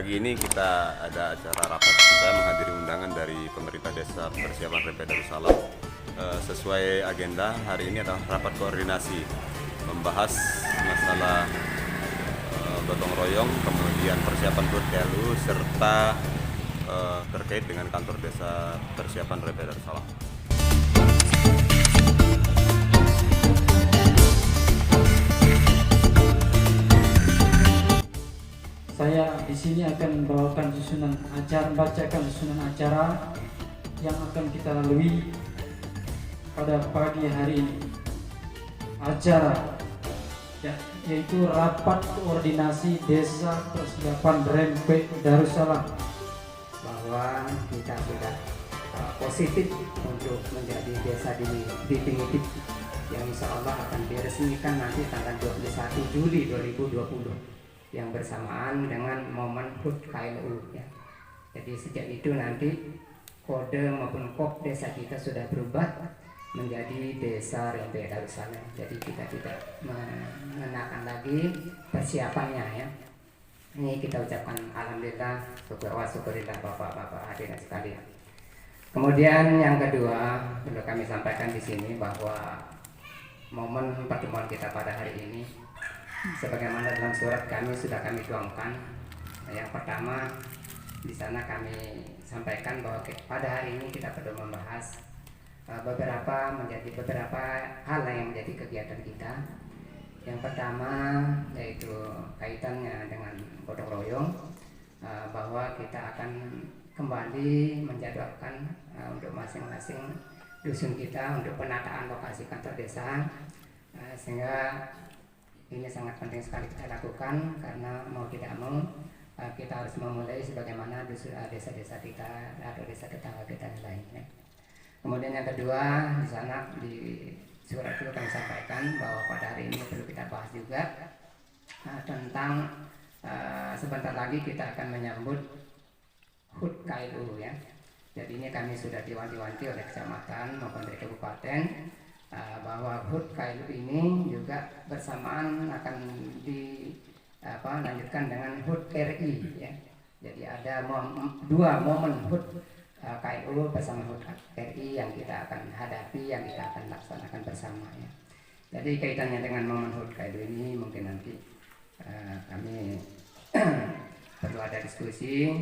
Pagi ini kita ada acara rapat. Saya menghadiri undangan dari pemerintah desa persiapan RP Darussalam. Sesuai agenda hari ini adalah rapat koordinasi membahas masalah gotong royong, kemudian persiapan HUT KLU serta terkait dengan kantor desa persiapan RP Darussalam. Saya di sini akan membawakan bacakan susunan acara yang akan kita lalui pada pagi hari ini. Acara yaitu rapat koordinasi desa persiapan RP Darussalam, bahwa kita sudah positif untuk menjadi desa definitif yang insya Allah akan diresmikan nanti tanggal 21 Juli 2020 yang bersamaan dengan momen HUT KLU ya. Jadi sejak itu nanti kode maupun kop desa kita sudah berubah menjadi desa RP Darussalam. Jadi kita tidak mengenakan lagi persiapannya ya. Ini kita ucapkan alhamdulillah, syukurillah Bapak-bapak hadirin sekalian. Kemudian yang kedua perlu kami sampaikan di sini bahwa momen pertemuan kita pada hari ini sebagaimana dalam surat kami sudah kami tuangkan. Yang pertama di sana kami sampaikan bahwa pada hari ini kita perlu membahas beberapa hal yang menjadi kegiatan kita. Yang pertama yaitu kaitannya dengan gotong royong, bahwa kita akan kembali menjadwalkan untuk masing-masing dusun kita untuk penataan lokasi kantor desa, sehingga ini sangat penting sekali kita lakukan karena mau tidak mau kita harus memulai sebagaimana desa-desa kita atau desa tetangga kita yang lainnya. Kemudian yang kedua di sana di surat itu kami sampaikan bahwa pada hari ini perlu kita bahas juga tentang sebentar lagi kita akan menyambut HUT KLU ya. Jadi ini kami sudah diwanti-wanti oleh kecamatan maupun dari kabupaten bahwa HUT KLU ini juga bersamaan akan dilanjutkan dengan HUT RI ya. Jadi ada dua momen HUT KLU bersama HUT RI yang kita akan hadapi, yang kita akan laksanakan bersama ya. Jadi kaitannya dengan momen HUT KLU ini mungkin nanti kami perlu ada diskusi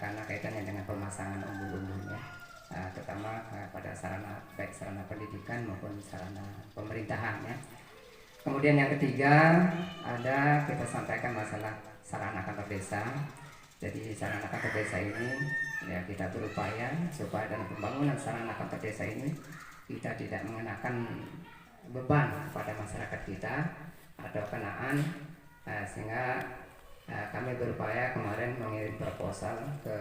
karena kaitannya dengan pemasangan umbul-umbulnya, terutama pada baik sarana pendidikan maupun sarana pemerintahan ya. Kemudian yang ketiga ada kita sampaikan masalah sarana kantor desa. Jadi sarana kantor desa ini ya kita berupaya supaya dalam pembangunan sarana kantor desa ini kita tidak mengenakan beban pada masyarakat kita atau kenaan, sehingga kami berupaya kemarin mengirim proposal ke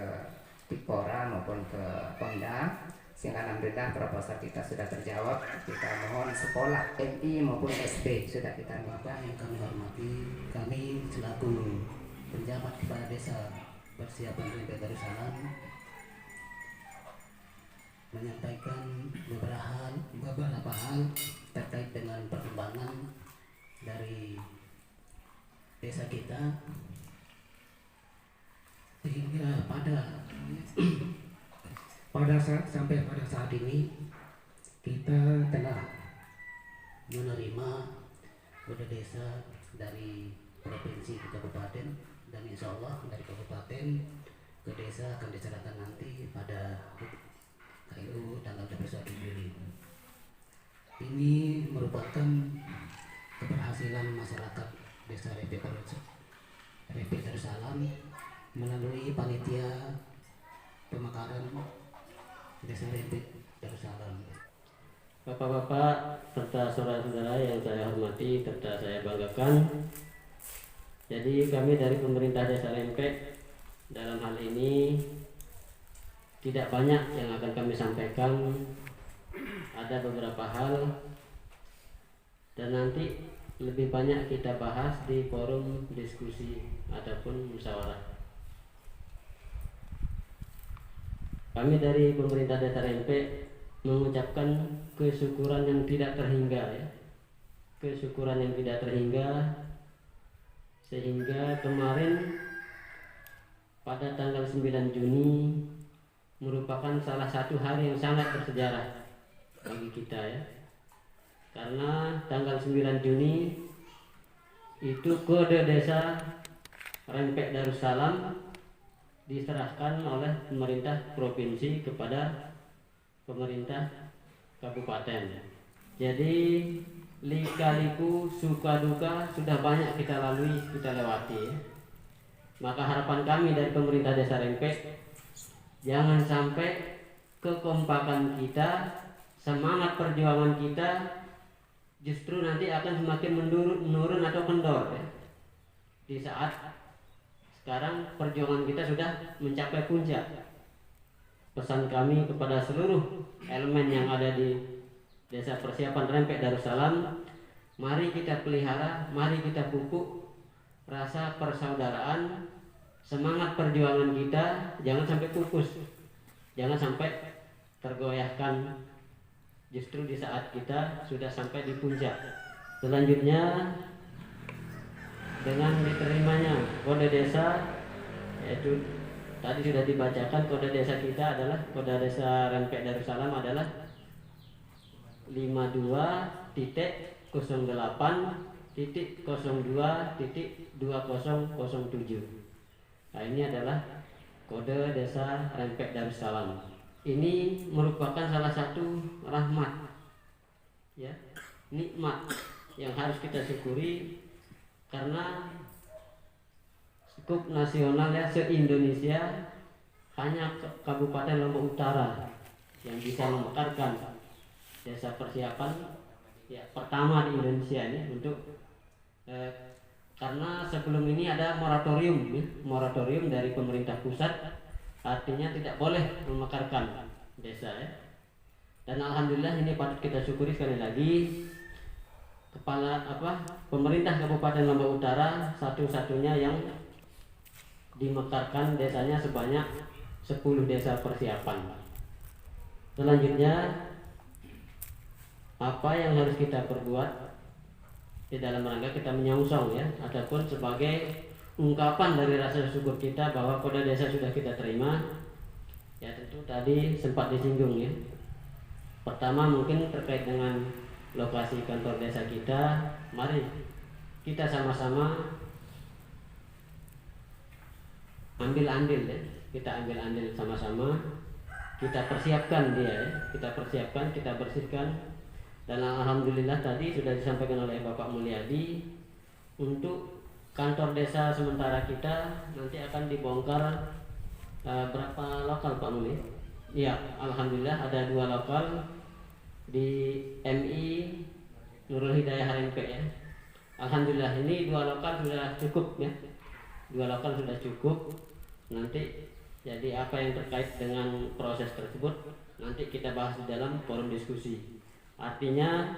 Tipora maupun ke Pemda, sehingga alhamdulillah proposal kita sudah terjawab. Kita mohon sekolah MI maupun SD sudah kita minta. Yang kami hormati, kami selaku penjabat kepala desa persiapan RP Darussalam menyampaikan beberapa hal terkait dengan perkembangan dari desa kita, sehingga sampai pada saat ini kita telah menerima kode desa dari provinsi ke kabupaten, dan insya Allah dari kabupaten ke desa akan diserahkan nanti pada KLU tanggal 21 Juli. Ini merupakan keberhasilan masyarakat desa RP Darussalam melalui panitia pemekaran desa RP Darussalam. Bapak-bapak serta saudara-saudara yang saya hormati serta saya banggakan, jadi kami dari pemerintah desa Lempek dalam hal ini tidak banyak yang akan kami sampaikan. Ada beberapa hal dan nanti lebih banyak kita bahas di forum diskusi ataupun musyawarah. Kami dari pemerintah desa Lempek mengucapkan kesyukuran yang tidak terhingga ya. Kesyukuran yang tidak terhingga sehingga kemarin pada tanggal 9 Juni merupakan salah satu hari yang sangat bersejarah bagi kita ya. Karena tanggal 9 Juni itu kode desa Rempek Darussalam diserahkan oleh pemerintah provinsi kepada pemerintah kabupaten. Jadi lika-liku suka duka sudah banyak kita lalui, kita lewati ya. Maka harapan kami dari pemerintah desa Rempek, jangan sampai kekompakan kita, semangat perjuangan kita justru nanti akan semakin menurun atau kendor ya. Di saat sekarang perjuangan kita sudah mencapai puncak. Pesan kami kepada seluruh elemen yang ada di Desa Persiapan Rempek Darussalam, mari kita pelihara, mari kita pupuk rasa persaudaraan, semangat perjuangan kita, jangan sampai pupus, jangan sampai tergoyahkan justru di saat kita sudah sampai di puncak. Selanjutnya dengan diterimanya kode desa, yaitu tadi sudah dibacakan kode desa kita adalah kode desa Rempek Darussalam adalah 52.08.02.2007. Nah, ini adalah kode desa Rempek Darussalam. Ini merupakan salah satu rahmat ya, nikmat yang harus kita syukuri karena skup nasional ya se-Indonesia hanya Kabupaten Lombok Utara yang bisa memekarkan desa persiapan ya pertama di Indonesia ini untuk karena sebelum ini ada moratorium ya, moratorium dari pemerintah pusat, artinya tidak boleh memekarkan desa ya. Dan alhamdulillah ini patut kita syukuri sekali lagi, pemerintah Kabupaten Lombok Utara satu-satunya yang dimekarkan desanya sebanyak 10 desa persiapan. Selanjutnya apa yang harus kita perbuat di dalam rangka kita menyongsong ya, ataupun sebagai ungkapan dari rasa syukur kita bahwa kode desa sudah kita terima ya, tentu tadi sempat disinggung ya. Pertama mungkin terkait dengan lokasi kantor desa kita, mari kita sama-sama ambil andil ya, kita ambil andil sama-sama, kita persiapkan dia ya, kita persiapkan, kita bersihkan. Dan alhamdulillah tadi sudah disampaikan oleh Bapak Mulyadi, untuk kantor desa sementara kita nanti akan dibongkar berapa lokal Pak Muli? Iya, alhamdulillah ada 2 lokal di MI Nurul Hidayah Rempek ya. Alhamdulillah ini 2 lokal sudah cukup ya, 2 lokal sudah cukup. Nanti jadi apa yang terkait dengan proses tersebut nanti kita bahas di dalam forum diskusi. Artinya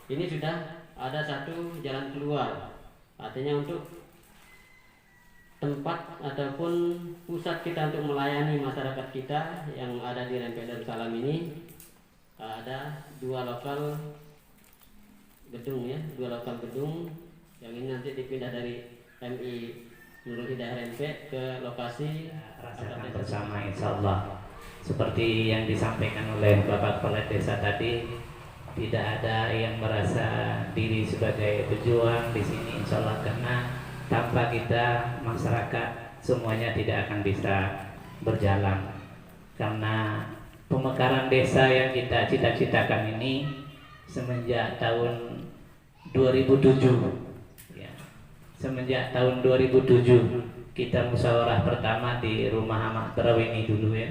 ini sudah ada satu jalan keluar. Artinya untuk tempat ataupun pusat kita untuk melayani masyarakat kita yang ada di Rempek Darussalam ini ada 2 lokal gedung ya, 2 lokal gedung yang ini nanti dipindah dari MI Nurul Hidayah Rempek ke lokasi rasakan bersama insyaallah. Seperti yang disampaikan oleh Bapak Kepala Desa tadi, tidak ada yang merasa diri sebagai pejuang di sini insyaallah, karena tanpa kita masyarakat semuanya tidak akan bisa berjalan. Karena pemekaran desa yang kita cita-citakan ini semenjak tahun 2007 ya. Semenjak tahun 2007 kita musyawarah pertama di Rumah Ahmad Terawini dulu ya.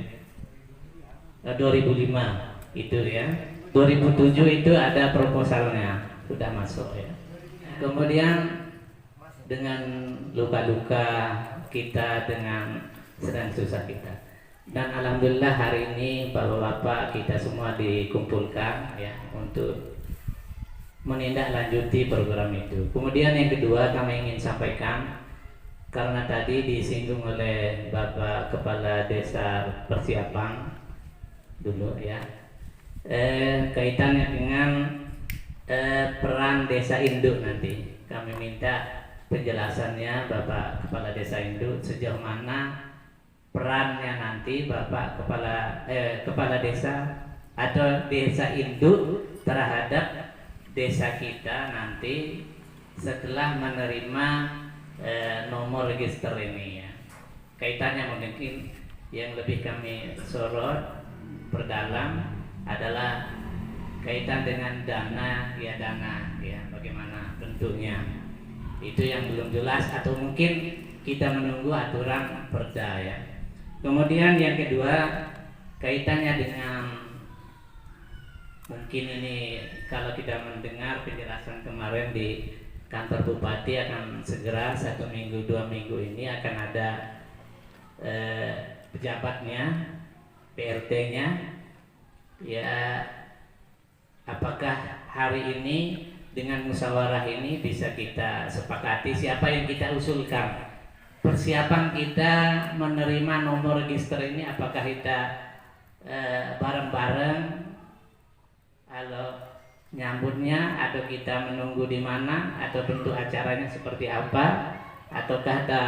2005 itu ya. 2007 itu ada proposalnya, sudah masuk ya. Kemudian dengan luka-luka kita, dengan sedang susah kita, dan alhamdulillah hari ini bapak-bapak kita semua dikumpulkan ya untuk menindaklanjuti program itu. Kemudian yang kedua kami ingin sampaikan, karena tadi disinggung oleh Bapak Kepala Desa Persiapan dulu ya, kaitannya dengan peran desa induk. Nanti kami minta penjelasannya Bapak Kepala Desa Induk sejauh mana perannya nanti Bapak kepala desa atau desa induk terhadap desa kita nanti setelah menerima nomor register ini ya. Kaitannya mungkin yang lebih kami sorot perdalam adalah kaitan dengan dana ya, bagaimana bentuknya itu yang belum jelas, atau mungkin kita menunggu aturan perda ya. Kemudian yang kedua kaitannya dengan, mungkin ini kalau kita mendengar penjelasan kemarin di kantor bupati, akan segera 1 minggu 2 minggu ini akan ada pejabatnya, PRT-nya ya. Apakah hari ini dengan musyawarah ini bisa kita sepakati siapa yang kita usulkan? Persiapan kita menerima nomor register ini apakah kita bareng-bareng kalau nyambutnya, atau kita menunggu di mana, atau bentuk acaranya seperti apa, ataukah ada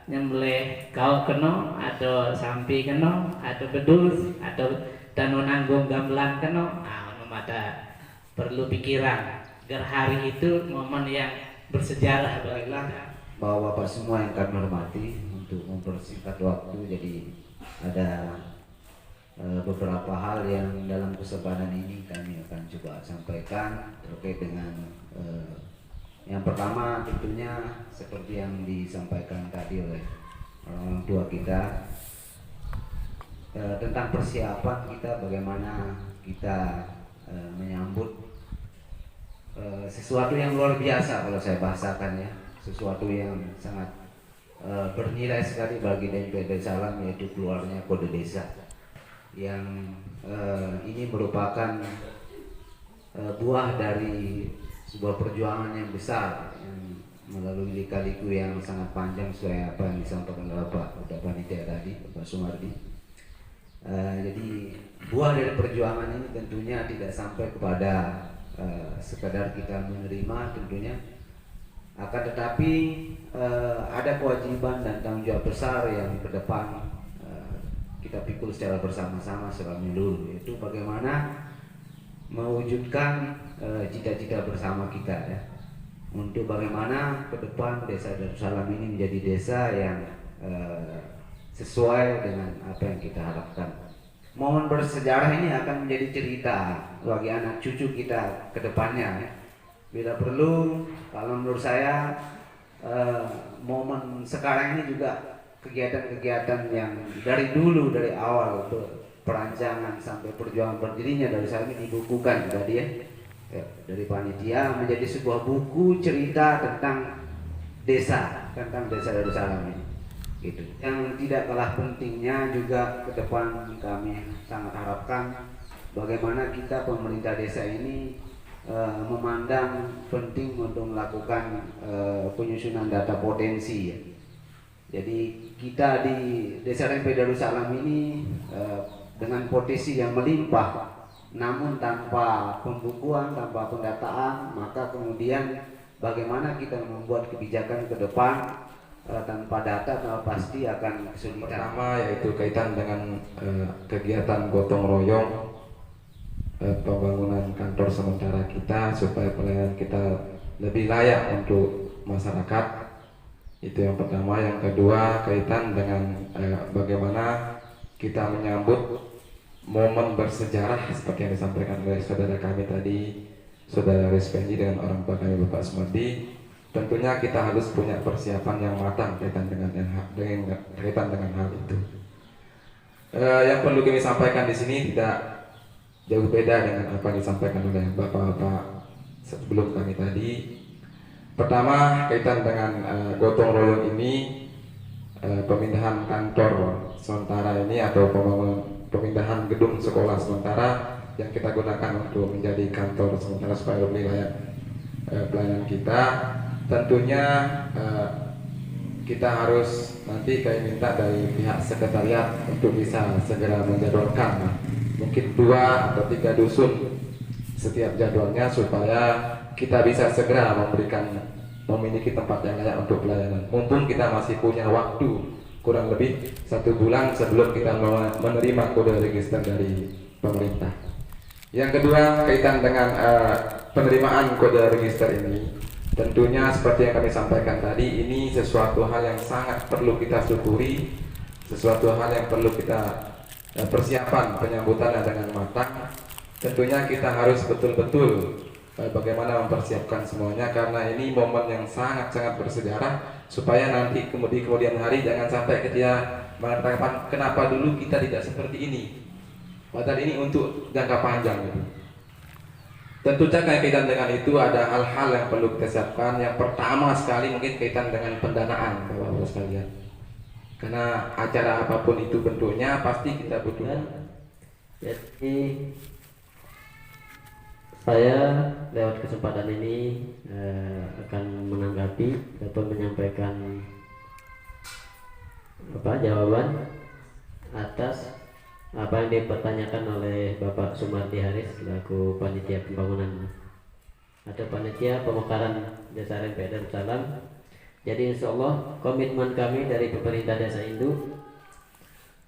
nyembelih kau keno, atau sampi keno, atau bedus, atau danonanggung gamelan keno. Ada perlu pikiran agar hari itu momen yang bersejarah bagi kita. Bapak-bapak semua yang kami hormati, untuk mempersingkat waktu, jadi ada beberapa hal yang dalam kesempatan ini kami akan coba sampaikan terkait dengan yang pertama tentunya seperti yang disampaikan tadi oleh orang tua kita tentang persiapan kita, bagaimana kita menyambut sesuatu yang luar biasa kalau saya bahasakan ya, sesuatu yang sangat bernilai sekali bagi DMP Desa Alam, yaitu keluarnya kode desa yang ini merupakan buah dari sebuah perjuangan yang besar yang melalui lika-liku yang sangat panjang sesuai apa yang disampaikan oleh Bapak Panitia tadi, Bapak Sumardi. Jadi buah dari perjuangan ini tentunya tidak sampai kepada sekadar kita menerima tentunya, akan tetapi ada kewajiban dan tanggung jawab besar yang ke depan kita pikul secara bersama-sama secara menyeluruh, yaitu bagaimana mewujudkan cita-cita bersama kita ya, untuk bagaimana ke depan Desa Darussalam ini menjadi desa yang sesuai dengan apa yang kita harapkan. Momen bersejarah ini akan menjadi cerita bagi anak cucu kita ke depannya ya. Bila perlu, kalau menurut saya momen sekarang ini juga kegiatan-kegiatan yang dari dulu, dari awal perancangan sampai perjuangan berdirinya Darussalam ini dibukukan tadi ya, dari panitia menjadi sebuah buku cerita tentang desa Darussalam ini. Gitu. Yang tidak kalah pentingnya juga ke depan kami sangat harapkan bagaimana kita pemerintah desa ini memandang penting untuk melakukan penyusunan data potensi ya. Jadi kita di Desa RMP Darussalam ini dengan potensi yang melimpah, namun tanpa pembukuan, tanpa pendataan, maka kemudian bagaimana kita membuat kebijakan ke depan tanpa data pasti akan kesulitan. Pertama yaitu kaitan dengan kegiatan gotong royong pembangunan kantor sementara kita supaya pelayanan kita lebih layak untuk masyarakat. Itu yang pertama. Yang kedua kaitan dengan bagaimana kita menyambut momen bersejarah seperti yang disampaikan oleh saudara kami tadi, saudara Rizpendi, dengan orang tua kami Bapak Sumardi. Tentunya kita harus punya persiapan yang matang kaitan dengan hal itu. Yang perlu kami sampaikan di sini tidak jauh beda dengan apa yang disampaikan oleh bapak-bapak sebelum kami tadi. Pertama kaitan dengan gotong royong ini, pemindahan kantor sementara ini atau pemindahan gedung sekolah sementara yang kita gunakan untuk menjadi kantor sementara supaya lebih layak pelayanan kita. Tentunya kita harus nanti kami minta dari pihak sekretariat untuk bisa segera menjadwalkan mungkin 2 atau 3 dusun setiap jadwalnya supaya kita bisa segera memiliki tempat yang layak untuk pelayanan. Mumpung kita masih punya waktu kurang lebih 1 bulan sebelum kita menerima kode register dari pemerintah. Yang kedua, kaitan dengan penerimaan kode register ini, tentunya seperti yang kami sampaikan tadi, ini sesuatu hal yang sangat perlu kita syukuri, sesuatu hal yang perlu kita persiapan penyambutannya dengan matang. Tentunya kita harus betul-betul bagaimana mempersiapkan semuanya, karena ini momen yang sangat-sangat bersejarah, supaya nanti kemudian hari jangan sampai ketika mengatakan kenapa dulu kita tidak seperti ini, padahal ini untuk jangka panjang gitu. Tentunya kaitan dengan itu ada hal-hal yang perlu kita siapkan. Yang pertama sekali mungkin kaitan dengan pendanaan, Bapak-Bapak sekalian, karena acara apapun itu bentuknya pasti kita butuhkan. Jadi saya lewat kesempatan ini akan menanggapi atau menyampaikan jawaban atas apa yang dipertanyakan oleh Bapak Sumardi Haris selaku panitia pembangunan atau panitia pemekaran Desa RMP Darussalam. Jadi insya Allah komitmen kami dari pemerintah Desa Induk,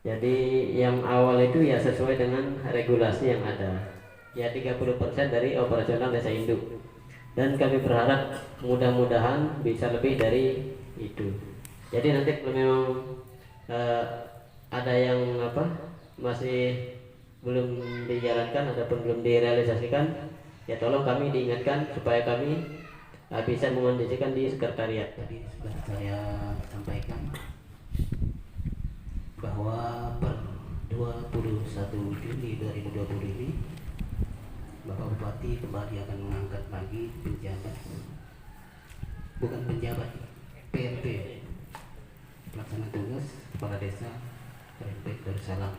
jadi yang awal itu ya sesuai dengan regulasi yang ada, ya 30% dari operasional Desa Induk, dan kami berharap mudah-mudahan bisa lebih dari itu. Jadi nanti kalau memang ada yang masih belum dijalankan ataupun belum direalisasikan, ya tolong kami diingatkan supaya kami bisa mengondisikan di sekretariat. Tadi sudah saya sampaikan bahwa per 21 Juni 2020 ini Bapak Bupati kembali akan mengangkat lagi penjabat, bukan penjabat, PLT, pelaksana tugas kepala desa RMP Darussalam.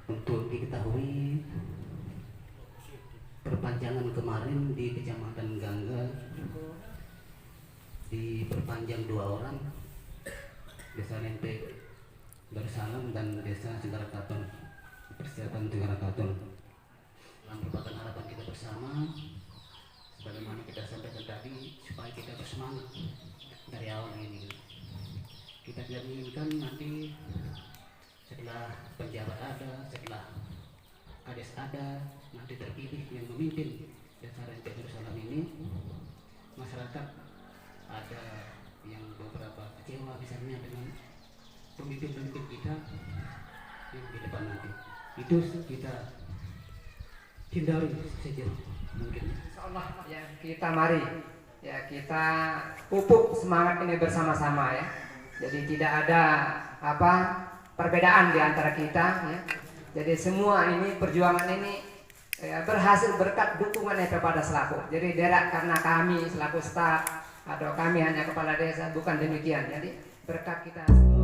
Untuk diketahui, perpanjangan kemarin di Kecamatan Gangga diperpanjang 2 orang, Desa RMP Darussalam dan Desa Cengkareng Katon, persiapan Cengkareng Katon. Dalam merupakan harapan kita bersama, sebagaimana kita sampaikan tadi, supaya kita bersemangat dari awal ini. Kita tidak menginginkan nanti setelah penjabat ada, setelah kades ada, nanti terpilih yang memimpin Desa RMP Darussalam ini, masyarakat ada yang beberapa kecewa misalnya dengan pemimpin-pemimpin kita yang di depan nanti. Itu kita hindari sejauh mungkin. Insyaallah ya, kita mari ya, kita pupuk semangat ini bersama-sama ya. Jadi tidak ada perbedaan di antara kita ya. Jadi semua ini perjuangan ini ya, berhasil berkat dukungan kepada selaku. Jadi tidak karena kami selaku staf atau kami hanya kepala desa, bukan demikian. Jadi berkat kita semua.